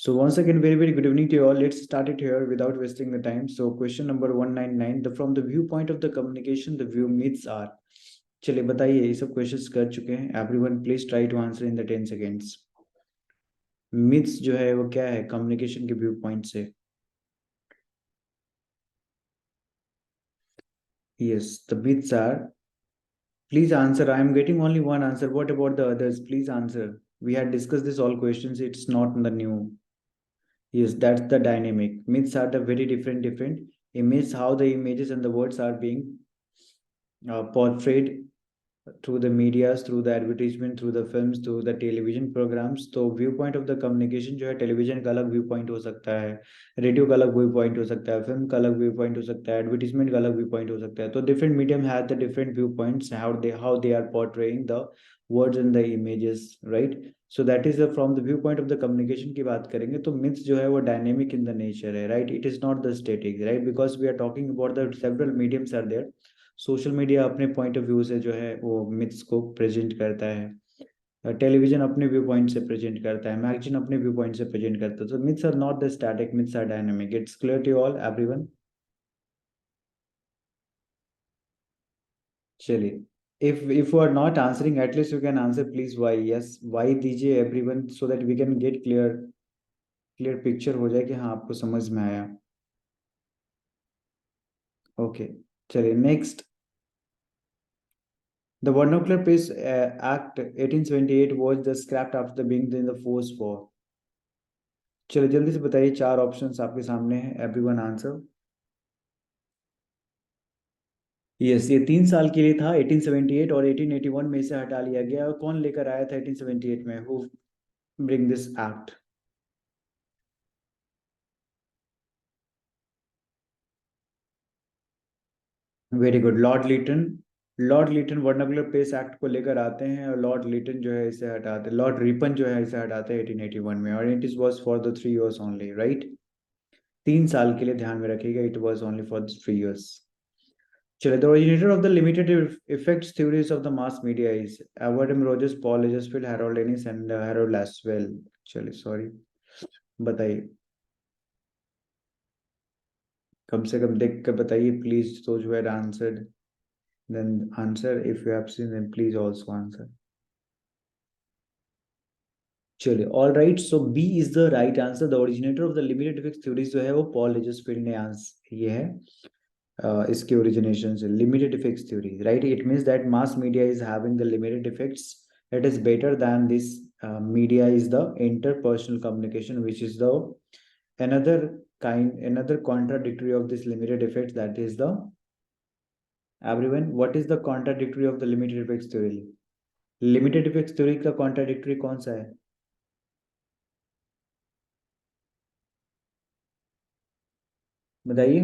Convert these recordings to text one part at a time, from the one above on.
So once again, very, very good evening to you all. Let's start it here without wasting the time. So question number 199, from the viewpoint of the communication, the view myths are. चलिए बताइए, ये सब questions कर चुके हैं. Everyone please try to answer in the 10 seconds. myths जो है वो क्या है कम्युनिकेशन के व्यू पॉइंट से? Yes, the myths are. Please answer. I am getting only one answer. What about the others? Please answer. We had discussed this all questions. It's not in the new. Yes, that's the dynamic. Myths are the very different images, how the images and the words are being portrayed through the medias, through the advertisement, through the films, through the television programs. तो view point of the communication जो है television का अलग view point हो सकता है, radio का अलग व्यू पॉइंट हो सकता है, फिल्म का अलग व्यू पॉइंट हो सकता है, एडवर्टीजमेंट का अलग व्यू पॉइंट हो सकता है. तो different medium have the different view points, how they are portraying the words and the images, right? So that is from the viewpoint of the communication की बात करेंगे तो myths जो है वो dynamic in the nature है, right? It is not the static, right? Because we are talking about the several mediums are there. Social media अपने point of view से जो है वो मिथ्स को प्रेजेंट करता है, टेलीविजन अपने व्यू पॉइंट से प्रेजेंट करता है, मैगजीन अपने व्यू पॉइंट से प्रेजेंट करता है. तो myths are not the static, myths are dynamic. It's clear to all everyone? चलिए, if you are not answering, at least you can answer please why. yes, why दीजिए everyone, so that we can get clear picture हो जाए कि हाँ आपको समझ में आया. ओके, चलिए next. The Vernacular Peace Act 1878 was the scrapped after being in the force war. चलो जल्दी से बताइए, चार ऑप्शंस आपके सामने हैं. Everyone answer. यस, ये 3 साल के लिए था 1878 और 1881 में इसे हटा लिया गया. और कौन लेकर आया था 1878 में? Who bring this act? Very good, lord Lytton. Lord Lytton vernacular press act को लेकर आते हैं और लॉर्ड लीटन जो है इसे हटाते, लॉर्ड रिपन जो है इसे हटाते हैं 1881 में. और it is was for the 3 years only, right? 3 साल के लिए, ध्यान में रखिएगा. It was only for 3 years. चलिए, the originator of the limited effects theories of the mass media is Edward M Rogers, Paul Lazarsfeld, Harold Innis and Harold Lasswell. चलिए sorry, बताइए, कम से कम देख कर बताइए please. those who had answered, then answer. if you have seen, then please also answer. चलिए, all right. So B is the right answer. The originator of the limited effects theories जो है वो पॉल एजरफील्ड ने ये है इसके origination से. Limited effects theory, right? It means that mass media is having the limited effects. It is better than this media is the interpersonal communication, which is the another contradictory of this limited effects. That is the, everyone, what is the contradictory of the limited effects theory? Limited effects theory का contradictory कौन सा है? बताइए.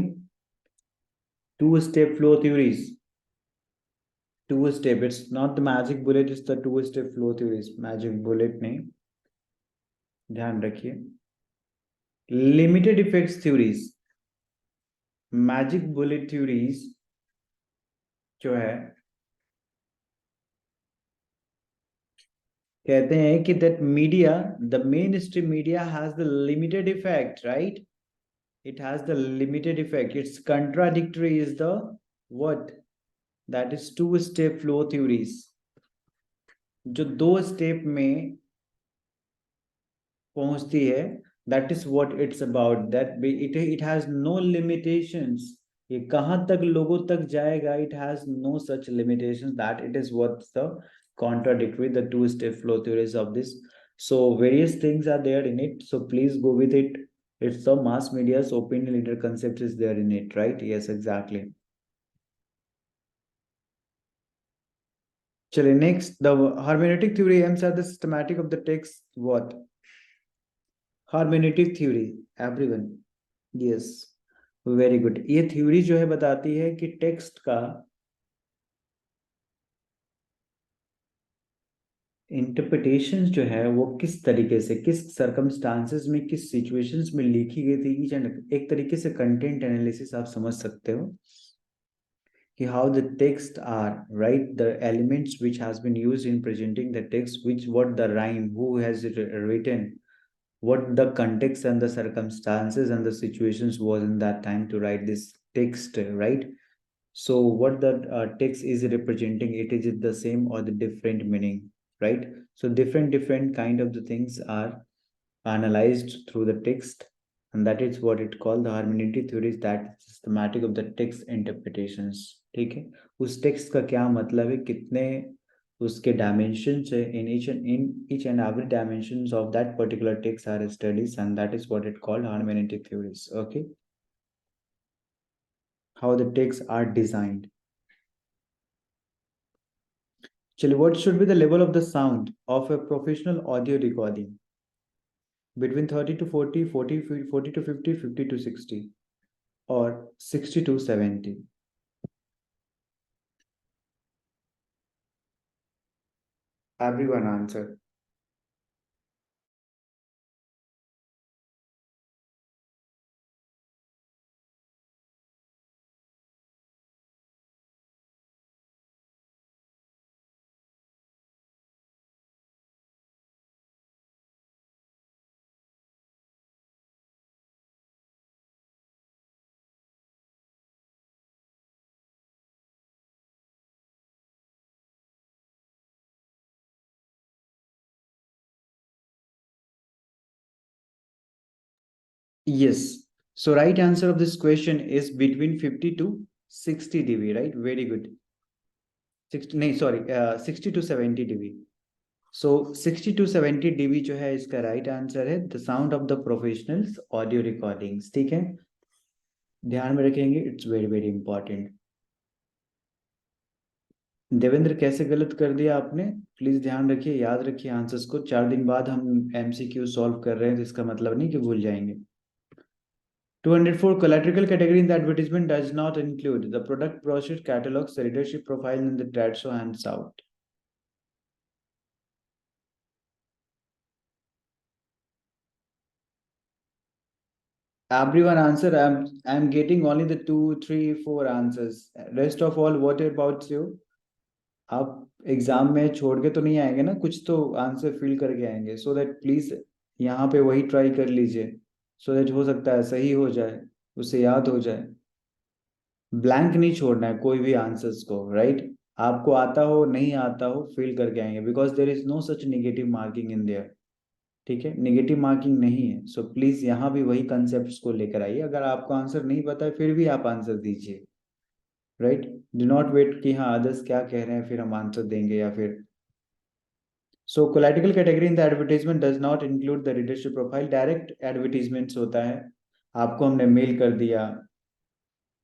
Two step flow theories. Two step, it's not the magic bullet, it's the two step flow theories. Magic bullet नहीं, ध्यान रखिए. Limited effects theories, magic bullet theories जो है कहते हैं कि that media, the mainstream media has the limited effect, right? It has the limited effect. Its contradictory is the what? That is two-step flow theories. जो 2 step में पहुंचती है, that is what it's about. That it has no limitations. ये कहां तक लोगों तक जाएगा? It has no such limitations. That it is what's the contradictory, the two-step flow theories of this. So various things are there in it, so please go with it. It's the mass media's opinion leader concept is there in it, right? Yes, exactly. चलिए next, the hermeneutic theory aims at the systematic of the text. What? hermeneutic theory, everyone. Yes, very good. ये theory जो है बताती है कि text का interpretations जो है वो किस तरीके से, किस सर्कमस्टांसेस में, किस सिचुएशंस में लिखी गई थी. ईच एंड एक तरीके से कंटेंट एनालिसिस आप समझ सकते हो कि how the text are, right? The elements which has been used in presenting the text, which what the rhyme, who has it written, what the context and the circumstances and the situations was in that time to write this text, right? So what the text is representing, it is the same or the different meaning, right? So different kind of the things are analyzed through the text, and that is what it called the hermeneutic theories, that systematic of the text interpretations. ठीक है, उस text का क्या मतलब है, कितने उसके dimensions है, in each and every dimensions of that particular text are studies, and that is what it called hermeneutic theories. Okay, how the texts are designed. Actually, what should be the level of the sound of a professional audio recording? Between 30 to 40, 40, 40 to 50, 50 to 60, or 60 to 70? Everyone answer. Yes. So right answer of this question is between 50 to 60 dB, right? Very good. 60, नहीं, sorry, 60 to 70 dB. So 60 to 70 dB जो है इसका right answer है the sound of the professionals audio recordings. ठीक है, ध्यान में रखेंगे, it's very very important. Devendra कैसे गलत कर दिया आपने, प्लीज ध्यान रखिए, याद रखिए आंसर्स को. 4 दिन बाद हम एमसीक्यू सॉल्व कर रहे हैं, तो इसका मतलब नहीं कि भूल जाएंगे. 204 collateral category in the advertisement does not include the product brochure, catalogs, the readership profile, and the trade show hands out. Everyone answer. I'm getting only the 2, 3, 4 answers. Rest of all, what about you? आप exam में छोड़ के तो नहीं आएंगे ना, कुछ तो आंसर फिल करके आएंगे, सो दैट प्लीज यहाँ पे वही ट्राई कर लीजिए, सो दैट हो सकता है सही हो जाए, उससे याद हो जाए. ब्लैंक नहीं छोड़ना है कोई भी आंसर्स को, राइट? आपको आता हो नहीं आता हो फिल करके आएंगे, because there is no such negative marking in there. ठीक है, निगेटिव मार्किंग नहीं है. सो प्लीज यहाँ भी वही कंसेप्ट को लेकर आइए. अगर आपको आंसर नहीं पता है फिर भी आप आंसर दीजिए, राइट? डू नॉट वेट कि हाँ अदर्स क्या कह रहे हैं फिर हम आंसर देंगे या फिर. So collateral category in the advertisement does not include the readership profile. Direct advertisements होता है, आपको हमने मेल कर दिया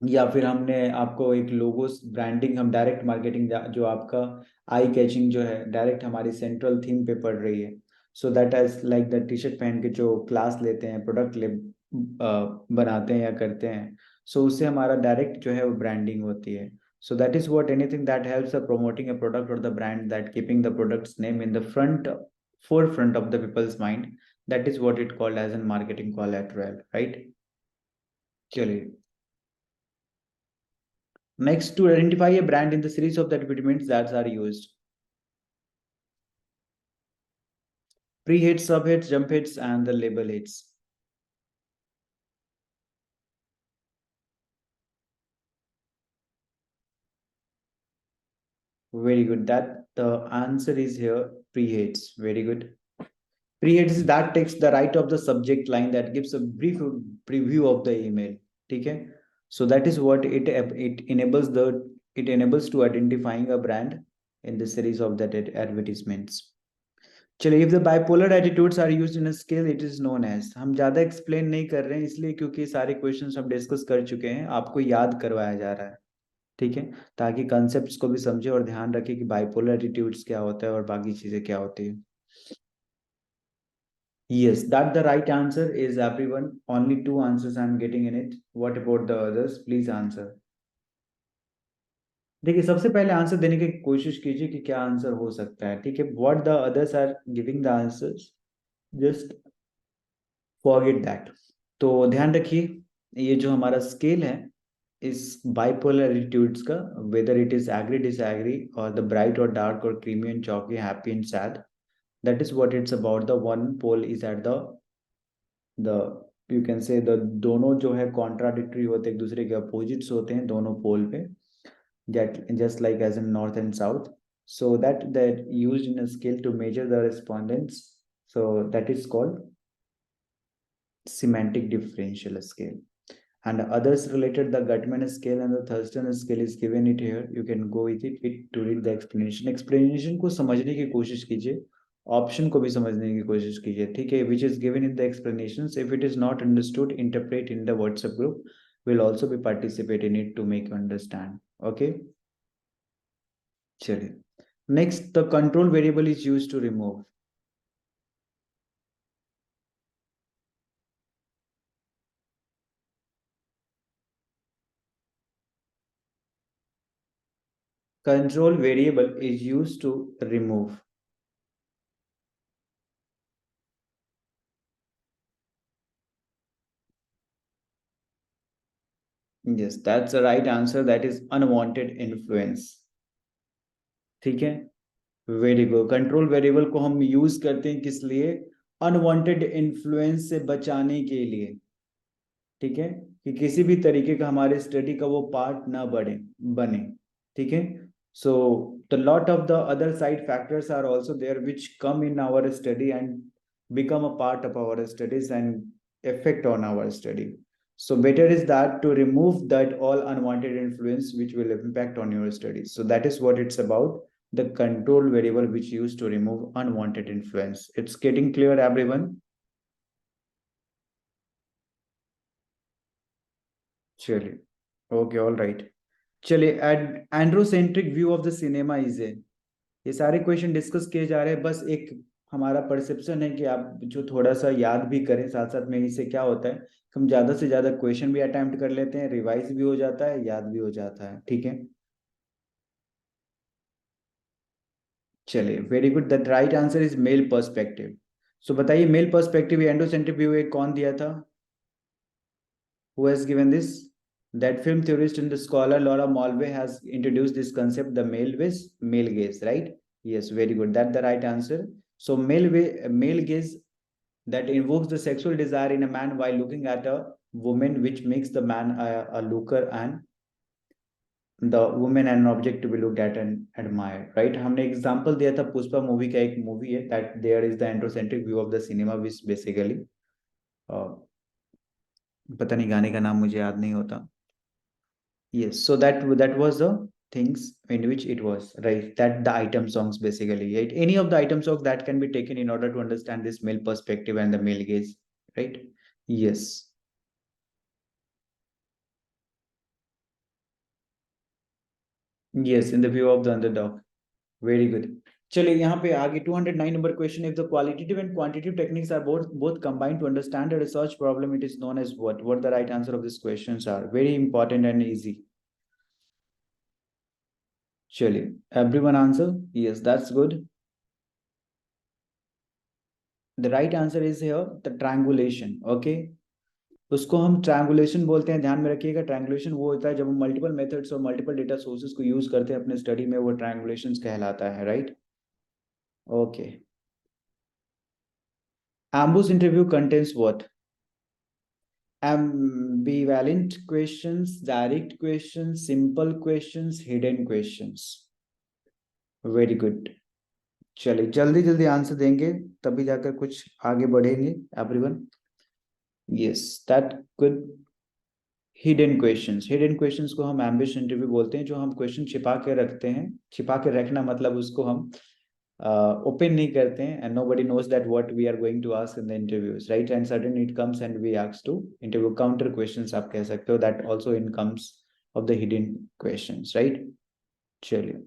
या फिर हमने आपको एक लोगोस ब्रांडिंग, हम डायरेक्ट मार्केटिंग, जो आपका आई कैचिंग जो है डायरेक्ट हमारी सेंट्रल थीम पे पड़ रही है. So that as like the T shirt पहन के जो क्लास लेते हैं, प्रोडक्ट ले बनाते हैं या करते हैं, सो उससे हमारा डायरेक्ट जो है वो ब्रांडिंग होती है. So that is what anything that helps promoting a product or the brand, that keeping the product's name in the forefront of the people's mind. That is what it called as a marketing collateral, right? चलिए, next, to identify a brand in the series of the advertisements that are used: pre-hits, sub-hits, jump hits, and the label hits. Very good. That the answer is here, pre-hits. Very good. Pre-hits is that takes the right of the subject line that gives a brief preview of the email. Okay, so that is what it enables to identifying a brand in the series of that advertisements. चलिए, if the bipolar attitudes are used in a scale, it is known as. हम ज्यादा explain नहीं कर रहे हैं इसलिए क्योंकि सारे क्वेश्चंस हम डिस्कस कर चुके हैं, आपको याद करवाया जा रहा है. ठीक है, ताकि कॉन्सेप्ट्स को भी समझे और ध्यान रखें कि बाइपोलर एटीट्यूड्स क्या होता है और बाकी चीजें क्या होती है. Yes, that the right answer is, everyone. Only 2 answers I'm getting in it. What about the others? Please answer. देखिए, सबसे पहले आंसर देने की कोशिश कीजिए कि क्या आंसर हो सकता है. ठीक है, what the others are giving the answers, just forget that. तो ध्यान रखिए, ये जो हमारा स्केल है इस बाइपोलर एटीट्यूड्स का, whether it is agree disagree or the bright or dark or creamy and chalky, happy and sad, that is what it's about. The one pole is at the the you can say the दोनों जो है contradictory होते हैं, एक दूसरे के opposites होते हैं दोनों पोल पे, just like as in north and south. So that used in a scale to measure the respondents. So that is called semantic differential scale. And others related, the Gutman scale and the Thurston scale is given it here. You can go with it to read the explanation. Explanation को समझने की कोशिश कीजिए, option को भी समझने की कोशिश कीजिए, ठीक है? Which is given in the explanations. If it is not understood, interpret in the WhatsApp group. Will also be participate in it to make you understand. Okay. चलिए, next the control variable is used to remove. Control variable is used to remove. Yes, that's the right answer. That is unwanted influence. ठीक है, very good. Control variable को हम use करते हैं किस लिए? Unwanted influence से बचाने के लिए, ठीक है, कि किसी भी तरीके का हमारे स्टडी का वो पार्ट ना बने, ठीक है. So the lot of the other side factors are also there which come in our study and become a part of our studies and effect on our study. So better is that to remove that all unwanted influence which will impact on your studies. So that is what it's about, the control variable which used to remove unwanted influence. It's getting clear, everyone? चलिए, okay, all right. चलिए, androcentric view of the cinema is a, ये सारे question discuss किए जा रहे हैं. बस एक हमारा परसेप्शन है कि आप जो थोड़ा सा याद भी करें साथ साथ में. इससे क्या होता है, हम ज्यादा से ज्यादा क्वेश्चन भी अटेम्प्ट कर लेते हैं, रिवाइज भी हो जाता है, याद भी हो जाता है, ठीक है. चलिए, very good. The right answer is male perspective. So बताइए, मेल पर्सपेक्टिव एंड्रोसेंट्रिक व्यू कौन दिया था? Who has given this? That film theorist and the scholar Laura Mulvey has introduced this concept, the male gaze, right? Yes, very good. That's the right answer. So male gaze that invokes the sexual desire in a man while looking at a woman, which makes the man a looker and the woman an object to be looked at and admired, right? हमने example दिया था Pushpa movie का, एक movie है that there is the androcentric view of the cinema, which basically पता नहीं गाने का नाम मुझे याद नहीं होता. Yes, so that was the things in which it was, right? That the item songs basically, right? Any of the item songs that can be taken in order to understand this male perspective and the male gaze, right? Yes. Yes, in the view of the underdog. Very good. चलिए, यहाँ पे आगे 209 number question. If the qualitative and quantitative techniques are both combined to understand a research problem, it is known as what? What the right answer of these questions are? Very important and easy. Chaliye, everyone answer? Yes, that's good. The right answer is here the triangulation. Okay, उसको हम triangulation बोलते हैं. ध्यान में रखिएगा, triangulation वो होता है जब हम मल्टीपल मेथड्स और मल्टीपल डेटा सोर्सेज को यूज करते हैं अपने स्टडी में, वो ट्रायंगुलेशन कहलाता है, right? Okay. Ambush interview contains what? ambivalent questions, direct questions, simple questions, hidden questions. Very good. चलिए, जल्दी जल्दी आंसर देंगे तभी जाकर कुछ आगे बढ़ेंगे, everyone. Yes, that good. Hidden questions को हम एम्बिश इंटरव्यू बोलते हैं, जो हम क्वेश्चन छिपा के रखते हैं. छिपा के रखना मतलब उसको हम ओपन नहीं करते हैं, and nobody knows that what we are going to ask in the interviews, right? And sudden it comes and we ask to interview counter questions, आप कह सकते हो. That also in comes of the hidden questions, right? चलिए.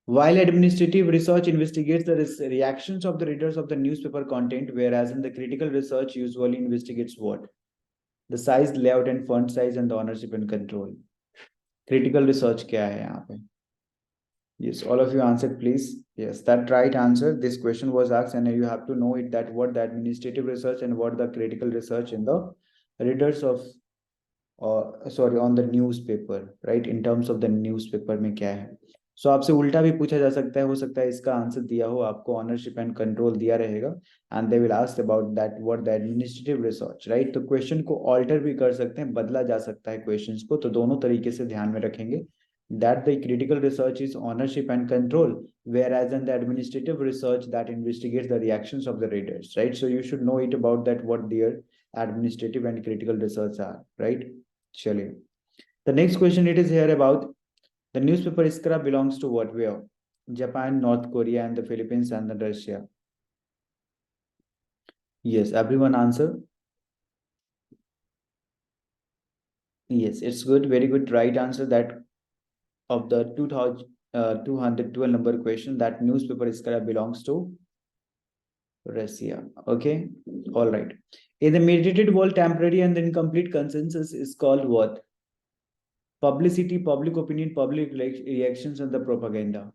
While administrative research investigates the reactions of the readers of the newspaper content, whereas in the critical research usually investigates what? The size, layout and font size and the ownership and control. Critical research क्या है यहाँ पे? Yes, all of you answered, please. Yes, that right answer. This question was asked, and you have to know it, that what the administrative research and what the critical research in the readers of, sorry, on the newspaper, right? In terms of the newspaper में क्या है? सो आपसे उल्टा भी पूछा जा सकता है, हो सकता है इसका आंसर दिया हो, आपको ऑनरशिप एंड कंट्रोल दिया रहेगा and they will ask about that what the administrative research, right. तो क्वेश्चन को ऑल्टर भी कर सकते हैं, बदला जा सकता है क्वेश्चंस को, तो दोनों तरीके से ध्यान में रखेंगे that the critical research is ownership and control, whereas in the administrative research that investigates the reactions of the readers, right? So you should know it about that what their administrative and critical research are, right? Chaliye, the next question it is here about the newspaper Iskra belongs to what? Where? Japan, North Korea, and the Philippines, and the Russia. Yes, everyone answer. Yes, it's good, very good, right answer. That of the 212 number question, that newspaper Iskra belongs to Russia. Okay, all right. In the mediated world, temporary and incomplete consensus is called what? Publicity, public opinion, public reactions, and the propaganda.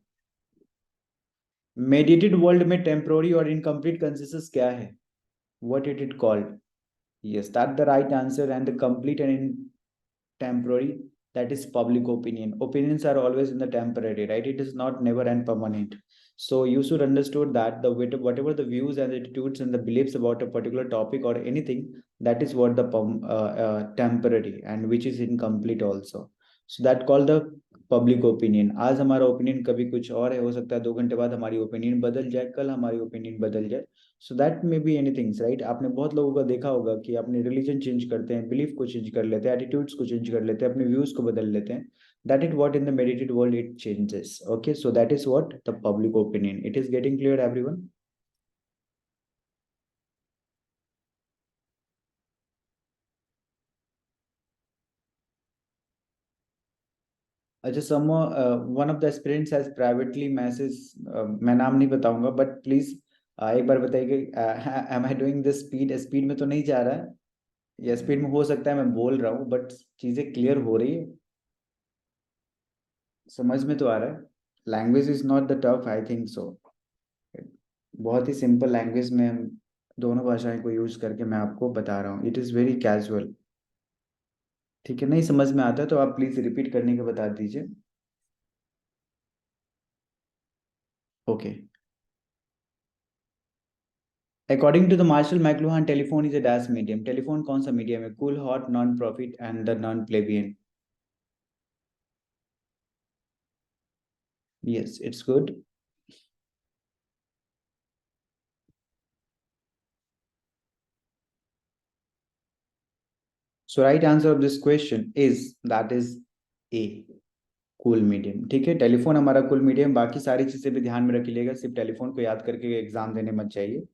Mediated world में temporary और incomplete consensus क्या है? What it is called? Yes, that's the right answer. And the complete and temporary, that is public opinion. Opinions are always in the temporary, right? It is not never and permanent. So you should understood that the whatever the views and attitudes and the beliefs about a particular topic or anything, that is what the temporary and which is incomplete also. So that called the public opinion. आज हमारा opinion कभी कुछ और है, हो सकता है 2 घंटे बाद हमारी ओपिनियन बदल जाए, कल हमारी ओपिनियन बदल जाए। So that may be anythings, right. आपने बहुत लोगों का देखा होगा कि अपने रिलीजन चेंज करते हैं, बिलीफ को चेंज कर लेते हैं, एटीट्यूड्स को चेंज कर लेते हैं, अपने व्यूज को बदल लेते हैं। That is what in the mediated world it changes. Okay, so that is what the public opinion. It is getting clear everyone? अच्छा, some one of the aspirants has privately message, मैं नाम नहीं बताऊंगा, but please एक बार बताइए, am I doing this speed? Speed में तो नहीं जा रहा है, या स्पीड में हो सकता है मैं बोल रहा हूँ बट चीजें क्लियर हो रही है, समझ में तो आ रहा है? Language is not the tough, I think so. बहुत ही सिंपल लैंग्वेज में हम दोनों भाषाएं को यूज करके मैं आपको बता रहा हूँ। इट इज वेरी कैजुअल, ठीक है। नहीं समझ में आता तो आप प्लीज रिपीट करने के बता दीजिए। Okay, according to the Marshall McLuhan, telephone is a dash medium. Telephone कौन सा मीडियम है? Cool, hot, non profit and the non plebeian. Yes, it's good. So right answer of this question is that is a, cool medium. ठीक है, telephone हमारा cool medium. बाकी सारी चीजें भी ध्यान में रखिएगा, सिर्फ टेलीफोन को याद करके एग्जाम देने मत चाहिए।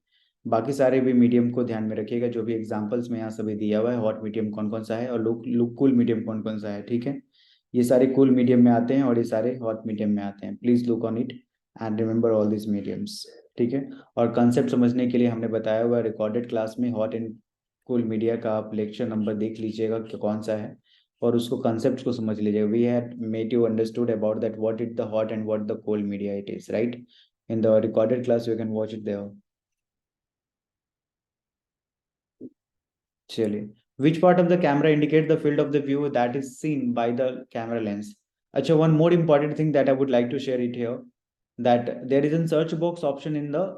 बाकी सारे भी मीडियम को ध्यान में रखिएगा, जो भी एग्जांपल्स में यहाँ सभी दिया हुआ है, हॉट मीडियम कौन कौन सा है और कूल मीडियम कौन कौन सा है। ठीक है, ये सारे कूल मीडियम में आते हैं और ये सारे हॉट मीडियम में आते हैं। Please look on it and remember all this mediums. ठीक है, और कंसेप्ट समझने के लिए हमने बताया हुआ रिकॉर्डेड क्लास में हॉट एंड कूल मीडिया का आप लेक्चर नंबर देख लीजिएगा कि कौन सा है, और उसको कंसेप्ट को समझ लीजिएगा। We had made you understood about that what is the hot and what the cold media it is, right? In the recorded class you can watch it there. चलिए, which part of the camera indicate the field of the view that is seen by the camera lens? अच्छा, one more important thing that I would like to share it here, that there is a search box option in the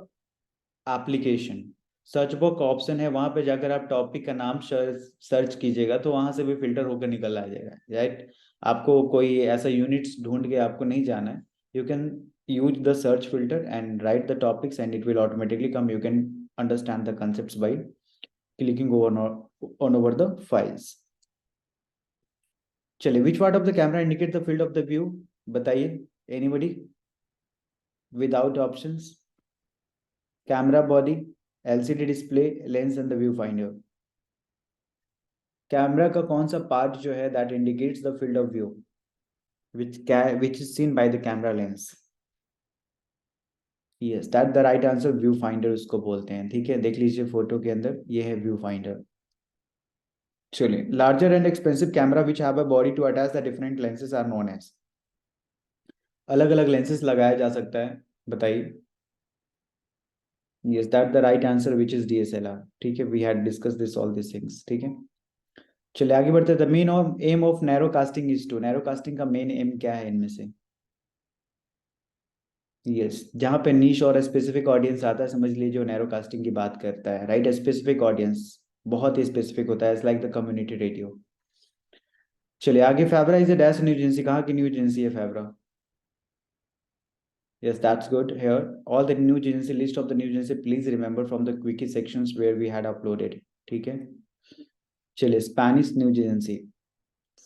application। Search box option है, वहां पे जाकर आप topic का नाम search कीजिएगा तो वहां से भी फिल्टर होकर निकल आ जाएगा, राइट? आपको कोई ऐसा यूनिट्स ढूंढ के आपको नहीं जाना है। You can use the search filter and right the topics and it will automatically come. You can understand the concepts by clicking over the files। चलिए, which part of the camera indicate the field of the view? बताइए, anybody without options? Camera body, LCD display, lens and the view finder. Camera का कौन सा part जो है that indicates the field of view which is seen by the camera lens? yes, that the right answer, view finder उसको बोलते हैं। ठीक है, देख लीजिए फोटो के अंदर, ये है व्यू फाइंडर। चलिए, larger and expensive camera which have a body to attach the different lenses are known as. अलग अलग लेंसेज लगाया जा सकता है, बताइए। Yes, that the right answer which is DSLR। ठीक है, we had discuss this all this things. ठीक है, चलिए आगे बढ़ते हैं। The main of aim of narrowcasting is to. Narrowcasting का मेन एम क्या है इनमें से? यस, जहाँ पे नीश और स्पेसिफिक ऑडियंस आता है, समझ लीजिए जो नैरो कास्टिंग की बात करता है, राइट। स्पेसिफिक ऑडियंस बहुत ही स्पेसिफिक होता है, लाइक द कम्युनिटी रेडियो। चलिए आगे, फेवरा is a dash new agency, कहाँ की न्यू एजेंसी है फेवरा? Yes, that's good. Here, all the new agency, list of the new agency, please remember from the quickie sections where we had uploaded. ठीक है, चलिए, Spanish new agency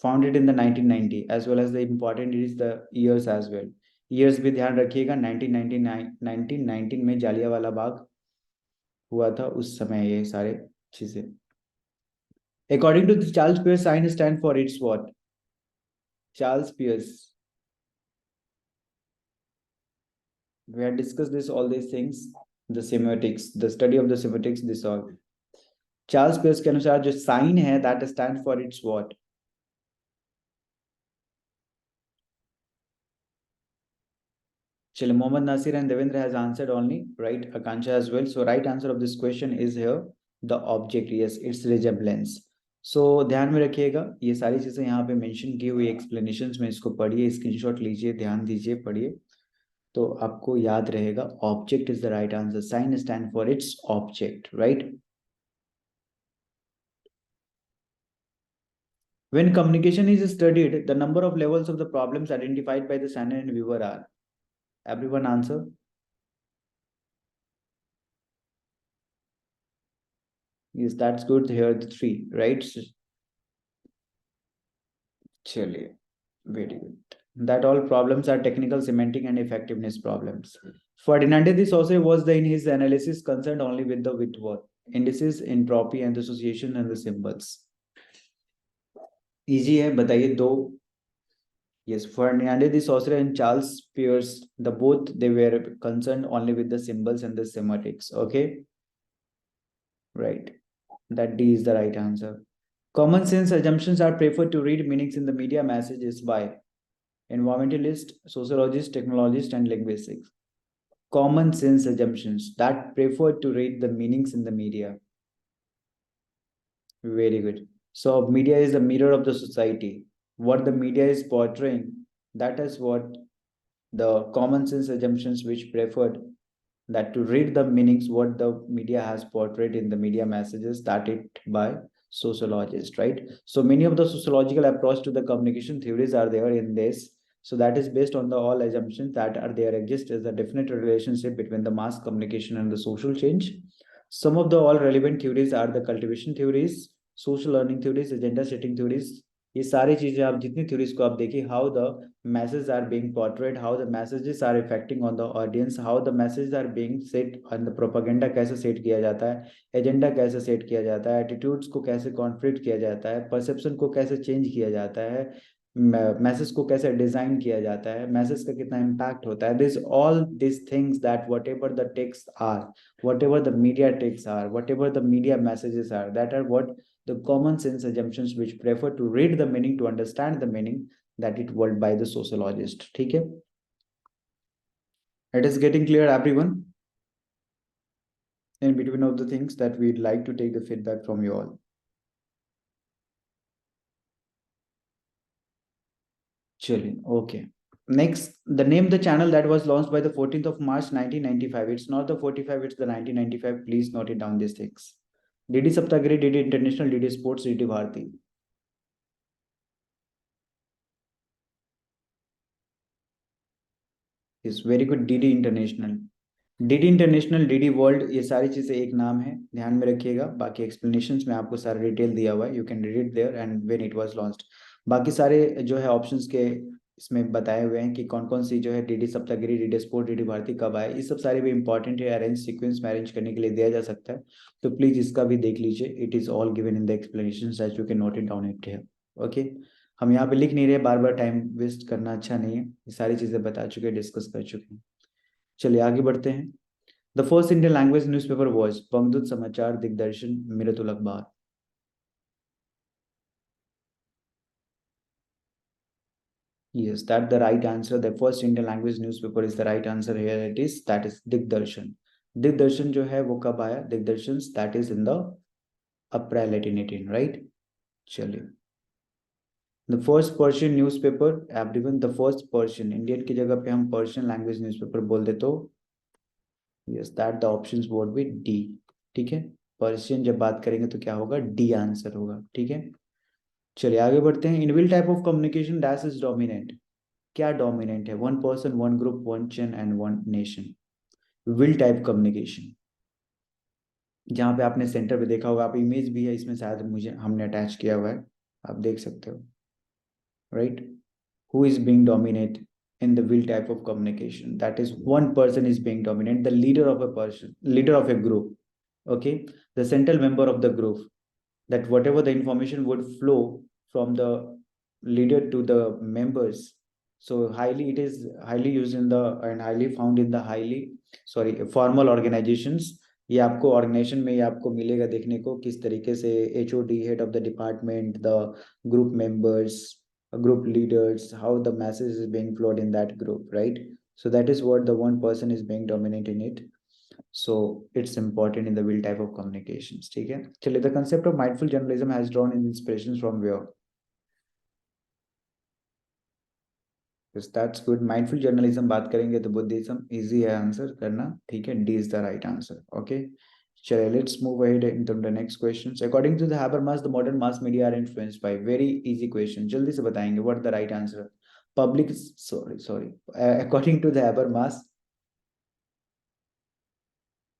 founded in the 1990, as well as the important is the years as well. Years भी ध्यान रखिएगा, 1999 1919 में जालियांवाला बाग हुआ था, उस समय ये सारे चीजें। According to the Charles Peirce, sign stand for its what? Charles Peirce. We had discussed this, all these things, the semiotics, the study of the semiotics, this all. Charles Peirce के अनुसार जो साइन है, that stand for its what? चलिए, Mohammad Nasir and Devendra has answered only, right, Akanksha as well. So right answer of this question is here the object, yes, its resemblance. So ध्यान में रखिएगा, ये सारी चीजें यहाँ पे मेंशन की हुई एक्सप्लेनेशंस में, इसको पढ़िए, स्क्रीनशॉट लीजिए, ध्यान दीजिए, पढ़िए, तो आपको याद रहेगा। Object is the right answer, sign stand for its object, right. When communication is studied, the number of levels of the problems identified by the sender and viewer are. Everyone answer. Yes, that's good. Here the three, right? Chaliye, very good. That all problems are technical, semantic, and effectiveness problems. Ferdinand de Saussure was in his analysis concerned only with the what? Indices, entropy, and the association and the symbols. Easy है, बताइए दो. Yes, Ferdinand de Saussure and Charles Peirce, the both they were concerned only with the symbols and the semantics. Okay, right. That D is the right answer. Common sense assumptions are preferred to read meanings in the media messages by environmentalist, sociologist, technologist, and linguistics. Common sense assumptions that prefer to read the meanings in the media. Very good. So media is the mirror of the society. What the media is portraying, that is what the common sense assumptions which preferred that to read the meanings what the media has portrayed in the media messages, that it by sociologists, right? So many of the sociological approach to the communication theories are there in this. So that is based on the all assumptions that are there exist as a definite relationship between the mass communication and the social change. Some of the all relevant theories are the cultivation theories, social learning theories, agenda setting theories. ये सारी चीजें आप जितनी theories को आप देखिए, how the message are being portrayed, how the messages are effecting on the audience, how the message are being set on the propaganda कैसे सेट किया जाता है, एजेंडा कैसे सेट किया जाता है, एटीट्यूड्स को कैसे कॉन्फ्लिक्ट किया जाता है, परसेप्शन को कैसे चेंज किया जाता है, मैसेज को कैसे डिजाइन किया जाता है, मैसेज का कितना इम्पैक्ट होता है, this all this things that whatever the text are, whatever the media text are, whatever the media messages are, that are what the common sense assumptions which prefer to read the meaning to understand the meaning that it world by the sociologist. ठीक है, it is getting clear everyone? In between of the things that we'd like to take the feedback from you all. Chilling. Okay, next, the name the channel that was launched by the 14th of March 1995. It's not the 45, it's the 1995. Please note it down, these things. DD Saptagiri, DD International, DD Sports, DD Bharati. Is very good. DD International, DD international, DD world, ये सारी चीज़ें एक नाम है, ध्यान में रखिएगा। बाकी एक्सप्लेनेशंस में आपको सारा डिटेल दिया हुआ है, you can read it there and when it was launched. बाकी सारे जो है ऑप्शंस के इसमें बताए हुए हैं कि कौन कौन सी जो है DD Saptagiri, DD sport, DD Bharati कब आए, ये सब सारे भी इंपॉर्टेंट है, अरेंज सीक्वेंस में अरेंज करने के लिए दिया जा सकता है, तो प्लीज इसका भी देख लीजिए। It is all given in the explanation, as you can note it down it here. Okay, हम यहाँ पे लिख नहीं रहे, बार बार टाइम वेस्ट करना अच्छा नहीं है, ये सारी चीज़ें बता चुके हैं, डिस्कस कर चुके हैं। चलिए आगे बढ़ते हैं। The first Indian language newspaper was Bangdut Samachar, Digdarshan, Miratul Akhbar. Yes, that's the right answer. The first Indian language newspaper is the right answer here. It is, that is Digdarshan. Digdarshan जो है वो कब आया? Digdarshan, that is in the April 1818, right? चलिए the first Persian newspaper everyone, the first Persian, Indian की जगह पे हम पर्शियन लैंग्वेज न्यूज़पेपर बोल दे तो yes that the options would be D. ठीक है, पर्शियन जब बात करेंगे तो क्या होगा, डी आंसर होगा। ठीक है, चलिए आगे बढ़ते हैं। In will type of communication dash is dominant, क्या डोमिनेंट है, one person, one group, one chain and one nation. Will type communication, जहाँ पे आपने सेंटर पे देखा होगा, आप इमेज भी है इसमें शायद मुझे हमने अटैच किया हुआ है, आप देख सकते हो, right. Who is being dominant in the will type of communication, that is one person is being dominant, the leader of a person, leader of a group, okay, the central member of the group, that whatever the information would flow from the leader to the members. So highly, it is highly used in the and highly found in the highly sorry formal organizations। ये आपको organisation में ये आपको मिलेगा देखने को, किस तरीके से HOD, head of the department, the group members, group leaders, how the message is being flowed in that group, right? So that is what the one person is being dominant in it. So it's important in the will type of communications। ठीक है, चलिए, the concept of mindful journalism has drawn in inspirations from where? Yes, that's good। mindful journalism बात करेंगे तो Buddhism easy है answer करना। ठीक है, D is the right answer. Okay, चलिए let's move ahead into the next questions. According to the Habermas the modern mass media are influenced by, very easy question, जल्दी से बताएंगे what the right answer. Public sorry according to the Habermas,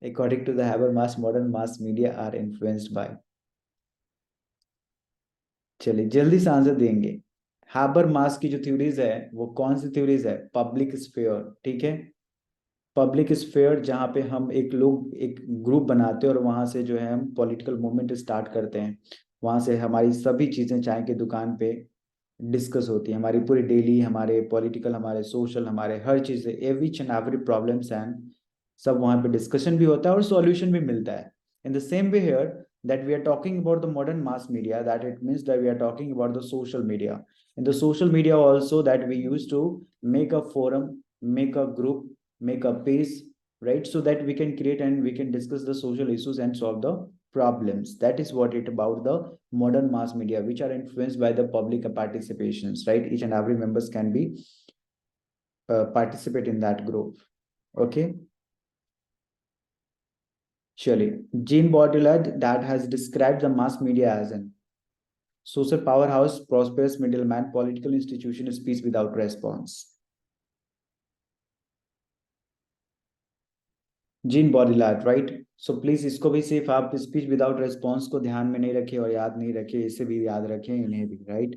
according to the Habermas modern mass media are influenced by, चलिए जल्दी से answer देंगे। Habermas की जो theories है वो कौन सी थ्योरीज है, पब्लिक स्फीयर। ठीक है, पब्लिक स्फेयर, जहाँ पे हम एक लोग एक ग्रुप बनाते हैं और वहां से जो है हम पॉलिटिकल मूवमेंट स्टार्ट करते हैं, वहां से हमारी सभी चीजें चाय की दुकान पे डिस्कस होती है, हमारी पूरी डेली, हमारे पॉलिटिकल, हमारे सोशल, हमारे हर चीज़, every and every problems and सब वहाँ पे डिस्कशन भी होता है और सॉल्यूशन भी मिलता है। In the same way here that we are talking about the modern mass media, that it means that we are talking about the social media. In the social media also, that we used to make a forum, make a group, make a page, right, so that we can create and we can discuss the social issues and solve the problems. That is what it about the modern mass media, which are influenced by the public participations, right? Each and every members can be participate in that group। okay, चलिए, gene बॉडलैंड that has described the mass media as an social powerhouse, prosperous middleman, political institution, speech without response। Jean Baudrillard, right. So please इसको भी सिर्फ आप speech without response को ध्यान में नहीं रखिए और याद नहीं रखिए, इसे भी याद रखें, इन्हें भी, right.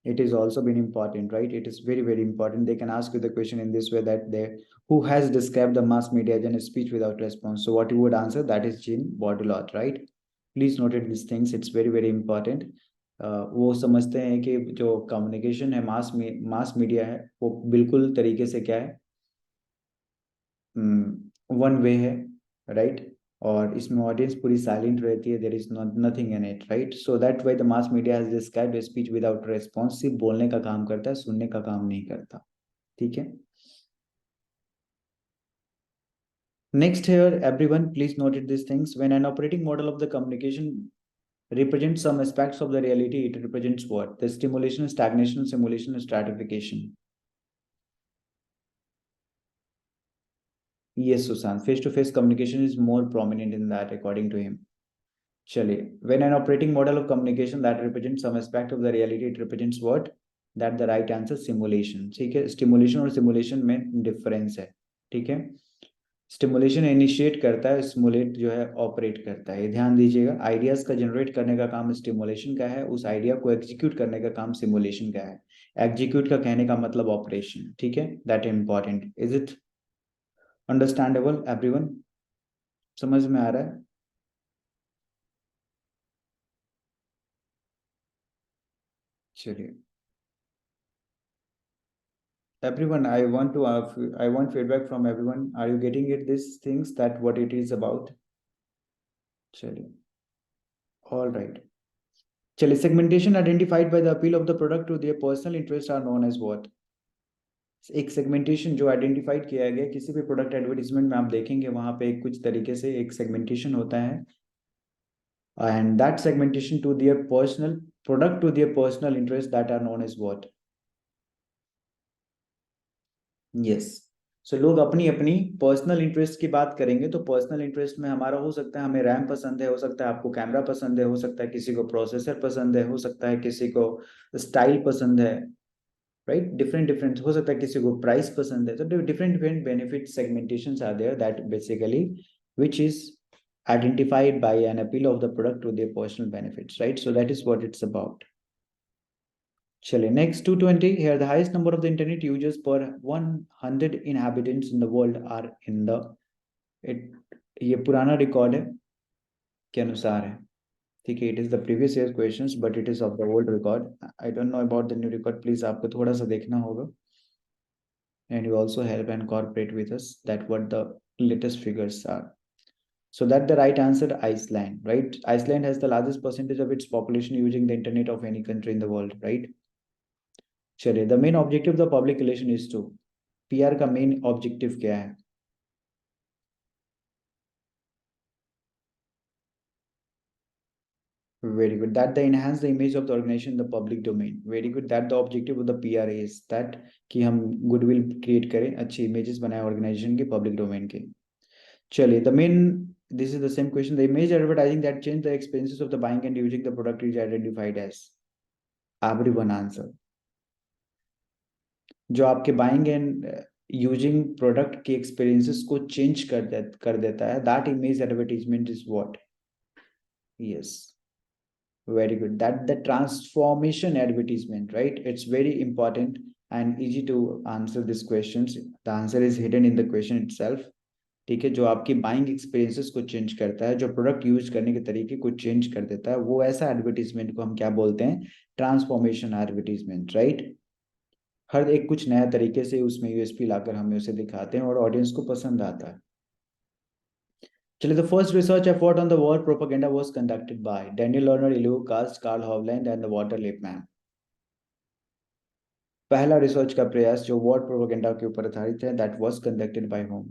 It is also been important, right? It is very, very important। They can ask you the question in this way that they, who has described the mass media as a speech without response? So what you would answer, that is Jean Baudrillard, right? Please note these things, it's very, very important। वो समझते हैं कि जो communication है, mass media है, वो बिल्कुल तरीके से क्या है, वन वे है, राइट। और इसमें ऑडियंस पूरी साइलेंट रहती है, there is nothing in it, right. So that why the mass media has described speech without response, सिर्फ बोलने का काम करता है, सुनने का काम नहीं करता। ठीक है, next here everyone please noted this things. When an operating model of the communication represents some aspects of the reality, it represents what, the stimulation, stagnation, simulation, stratification। yes Sushant, face to face communication is more prominent in that according to him। चलिए, when an operating model of communication that represents some aspect of the reality, it represents what, that the right answer simulation। ठीक है, stimulation और simulation में difference है। ठीक है, stimulation initiate करता है, स्टिमुलेट जो है ऑपरेट करता है। ध्यान दीजिएगा, आइडियाज का जनरेट करने का काम स्टिमुलेशन का है, उस आइडिया को एग्जीक्यूट करने का काम सिमुलेशन का है। एग्जीक्यूट का कहने का मतलब ऑपरेशन। ठीक है, that important. Is it understandable everyone, समझ में आ रहा है? चलिए, everyone, I want feedback from everyone, are you getting it these things, that what it is about? चलिए, all right। चलिए, segmentation identified by the appeal of the product to their personal interests are known as what? एक segmentation जो identified किया गया, किसी भी product advertisement में आप देखेंगे वहां पे कुछ तरीके से एक सेगमेंटेशन होता है, and that segmentation to their personal product to their personal interests that are known as what? Yes. सो लोग अपनी अपनी पर्सनल इंटरेस्ट की बात करेंगे, तो पर्सनल इंटरेस्ट में हमारा हो सकता है हमें रैम पसंद है, हो सकता है आपको कैमरा पसंद है, हो सकता है किसी को प्रोसेसर पसंद है, हो सकता है किसी को स्टाइल पसंद है, राइट? डिफरेंट डिफरेंट हो सकता है किसी को प्राइस पसंद है, तो different different benefit segmentations are there that basically which is identified by an appeal of the product to their personal benefits, right? So that is what it's about. Chale, next 220. Here, the highest number of the internet users per 100 inhabitants in the world are in the ये पुराना record है के अनुसार है, ठीक है? It is the previous year questions but it is of the old record. I don't know about the new record, please आपको थोड़ा सा देखना होगा. And you also help and cooperate with us that what the latest figures are. So that the right answer, Iceland, right? Iceland has the largest percentage of its population using the internet of any country in the world, right? चलिए, the main objective of the public relation is to PR का main objective क्या है? Very good. That they enhance the image of the organization in the public domain. Very good. That the objective of the PR is that कि हम goodwill create करें, अच्छी images बनाए organization के public domain के. चलिए, the main, this is the same question. The image advertising that change the experiences of the buying and using the product is identified as. Everyone answer. जो आपके buying and using product के experiences को change कर देता है, that image advertisement is what? Yes, very good. That the transformation advertisement, right? It's very important and easy to answer these questions. The answer is hidden in the question itself. ठीक है, जो आपकी buying experiences को change करता है, जो product use करने के तरीके को चेंज कर देता है, वो ऐसा एडवर्टाइजमेंट को हम क्या बोलते हैं? Transformation advertisement, right? हर एक कुछ नया तरीके से उसमें यूएसपी लाकर हमें उसे दिखाते हैं और ऑडियंस को पसंद आता है. चलिए, the first research effort on the war propaganda was conducted by Daniel Lerner, Elihu कास्ट, Carl Hovland and the Walter Lippmann. पहला रिसर्च का प्रयास जो वॉर प्रोपेगेंडा के ऊपर आधारित है, that was conducted by whom?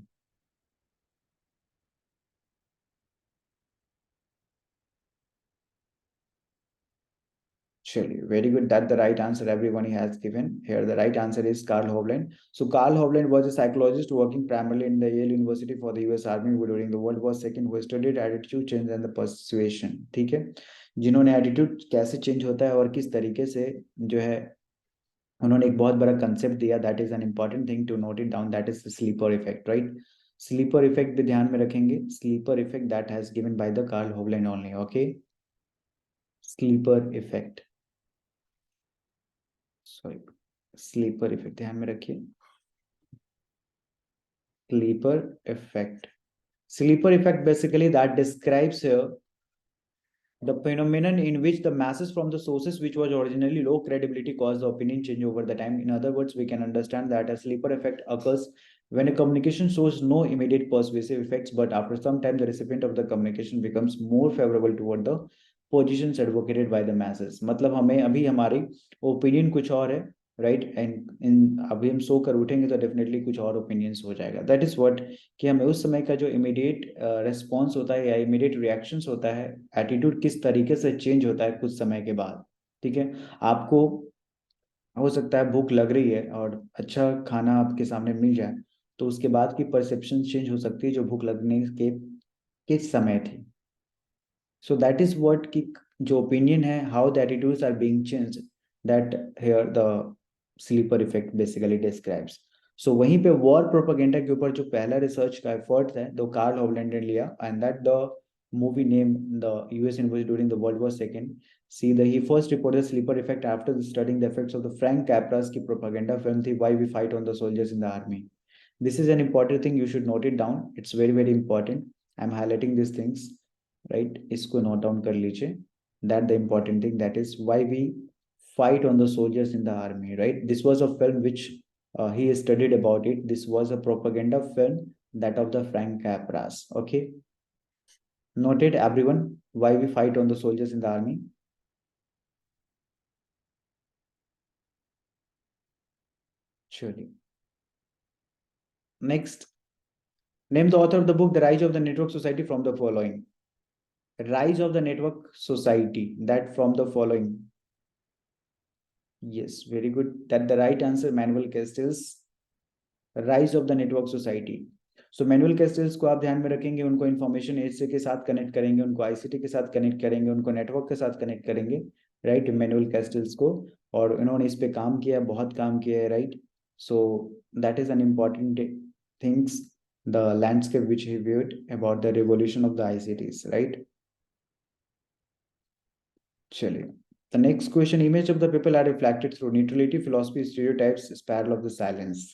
Surely, very good. That's the right answer everyone has given. Here, the right answer is Carl Hovland. So, Carl Hovland was a psychologist working primarily in the Yale University for the US Army during the World War II, who studied attitude change and the persuasion. ठीक है, जिन्होंने attitude कैसे change होता है और किस तरीके से जो है उन्होंने एक बहुत बड़ा कंसेप्ट दिया. That is an important thing to note it down. That is sleeper effect, right? Sleeper effect भी ध्यान में रखेंगे. Sleeper effect that has given by the Carl Hovland only. Okay, sleeper effect, sorry, sleeper effect ध्यान में रखिए. Sleeper effect, sleeper effect basically that describes the phenomenon in which the masses from the sources which was originally low credibility cause the opinion change over the time. In other words, we can understand that a sleeper effect occurs when a communication shows no immediate persuasive effects, but after some time the recipient of the communication becomes more favorable toward the positions advocated by the masses. मतलब हमें अभी हमारी opinion कुछ और है, right? And in अभी हम सो कर उठेंगे तो डेफिनेटली कुछ और ओपिनियंस हो जाएगा. दैट इज व्हाट, कि हमें उस समय का जो इमीडिएट रिस्पॉन्स होता है या इमीडिएट रिएक्शंस होता है, एटीट्यूड किस तरीके से चेंज होता है कुछ समय के बाद. ठीक है, आपको हो सकता है भूख लग रही है और अच्छा खाना आपके सामने मिल जाए, तो उसके बाद की परसेप्शन चेंज हो सकती है जो भूख लगने के किस समय थी. सो दैट इज व्हाट की जो ओपिनियन है, how the attitudes are being changed, that here the sleeper effect basically describes. So वहीं पे वॉर प्रोपेगेंडा के ऊपर जो पहला रिसर्च का एफर्ट है दो कार्ल होवलैंड ने लिया, and that the movie named the US University during the World War II. See, he first reported sleeper effect after studying the effects of the Frank Capra's की propaganda film थी Why We Fight on the Soldiers in the Army. This is an important thing, you should note it down. It's very very important. I'm highlighting these things, right? इसको note down कर लीजिए. That the important thing, that is Why We Fight on the Soldiers in the Army, right? This was a film which he studied about it. This was a propaganda film, that of the Frank Capra's. Okay, noted everyone. Why We Fight on the Soldiers in the Army. Surely. Next, name the author of the book The Rise of the Network Society from the following. Rise of the network society, that from the following. Yes, very good. That the right answer, Manuel Castells, rise of the network society. So Manuel Castells को आप ध्यान में रखेंगे, उनको information as के साथ connect करेंगे, उनको आईसीटी के साथ कनेक्ट करेंगे, उनको नेटवर्क के साथ कनेक्ट करेंगे, राइट, मैनुअल कैस्टल्स को। और इन्होंने इस पे काम किया, बहुत काम किया है, right. So that is an important things, the landscape which he viewed about the revolution of the ICTs, right. चलिए, the next question, image of the people are reflected through neutrality, philosophy, stereotypes, spiral of the silence.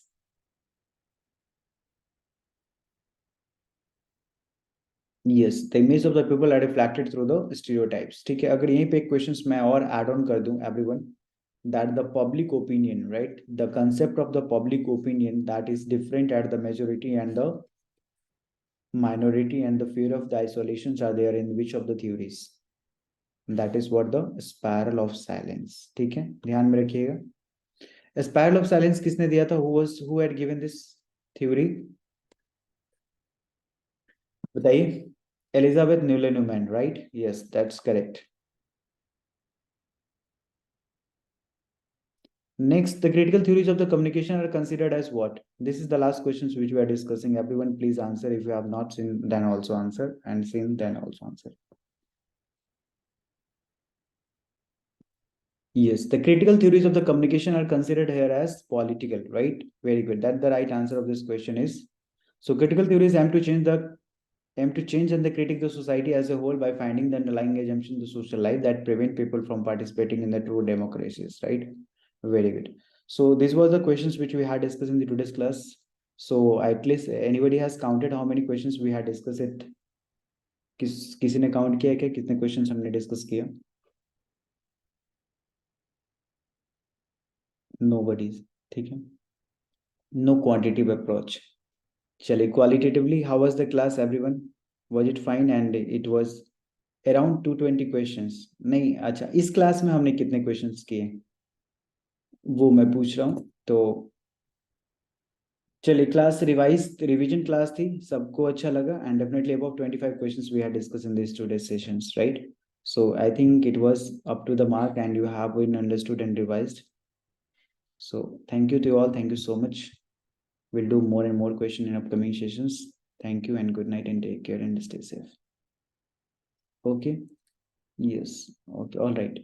Yes, the image of the people are reflected through the stereotypes. ठीक है, अगर यहीं पे questions मैं और add on कर दूं everyone, that the public opinion, right, the concept of the public opinion that is different at the majority and the minority, and the fear of the isolations are there in which of the theories? That is what the spiral of silence. ठीक है, ध्यान में रखिएगा। spiral of silence किसने दिया था? Who had given this theory? बताइए। Elizabeth Newman, right? Yes, that's correct. Next, the critical theories of the communication are considered as what? This is the last questions which we are discussing. Everyone please answer. If you have not seen, then also answer, and seen, then also answer. Yes, the critical theories of the communication are considered here as political, right? Very good. That the right answer of this question is. So critical theories aim to change and they critique the society as a whole by finding the underlying assumptions in the social life that prevent people from participating in the true democracies, right? Very good. So this was the questions which we had discussed in the today's class. So at least anybody has counted how many questions we had discussed it? किसी ने count किया क्या कितने questions हमने discuss किया? Nobody. ठीक है, no quantitative approach. चलिए, qualitatively how was the class everyone? Was it fine? And it was around 220 questions. नहीं, अच्छा, इस क्लास में हमने कितने क्वेश्चंस किए वो मैं पूछ रहा हूँ। तो चलिए, क्लास रिवीजन क्लास थी, सबको अच्छा लगा, and definitely about 25 questions we had discuss in this today sessions, right? So I think it was up to the mark and you have been understood and revised. So thank you to you all. Thank you so much. We'll do more and more questions in upcoming sessions. Thank you and good night and take care and stay safe. Okay. Yes. Okay. All right.